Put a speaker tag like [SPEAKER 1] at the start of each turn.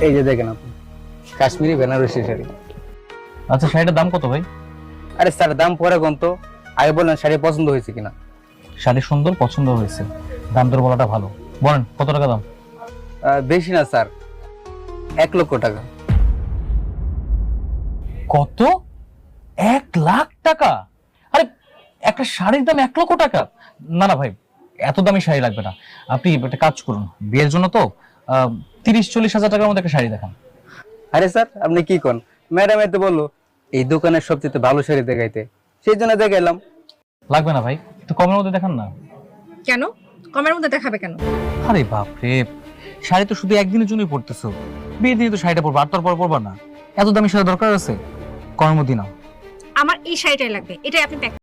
[SPEAKER 1] এই যে দেখেন আপনি, কাশ্মীরি বেনারসি শাড়ি।
[SPEAKER 2] আচ্ছা, শাড়িটার দাম কত ভাই?
[SPEAKER 1] আরে স্যার, দাম পরে কোন তো, আগে বললেন শাড়ি পছন্দ হয়েছে কিনা।
[SPEAKER 2] শাড়ি সুন্দর, পছন্দ হয়েছে, দাম দর বলাটা ভালো। বলেন কত টাকা দাম?
[SPEAKER 1] বেশি না স্যার, 1,00,000 টাকা।
[SPEAKER 2] কত? 1,00,000 টাকা? আরে একটা শাড়ির দাম 1,00,000 টাকা? না না ভাই, এত দামি শাড়ি লাগবে না। আপনি একটা কাজ করুন, বিয়ের জন্য তো 30-40 হাজার টাকার মধ্যে একটা শাড়ি দেখান।
[SPEAKER 1] আরে স্যার, আপনি কি কোন, ম্যাডাম এতে বললো এই দোকানের সবচেয়ে ভালো শাড়ি দেখাইতে, সেই জন্য দেখাইলাম।
[SPEAKER 2] লাগবে না ভাই, একটু কমের মধ্যে দেখান না।
[SPEAKER 3] কেন কমের মধ্যে দেখাবে কেন?
[SPEAKER 2] আরে বাপ রে, শাড়ি তো শুধু একদিনের জন্যই পরতেছো, বিয়ের দিনে তো শাড়িটা পরবা, আর তো আর পর পরবা না। এত দামি শাড়ি দরকার আছে? কমের মধ্যে নাও।
[SPEAKER 3] আমার এই শাড়িটাই লাগবে, এটাই আপনি প্যাক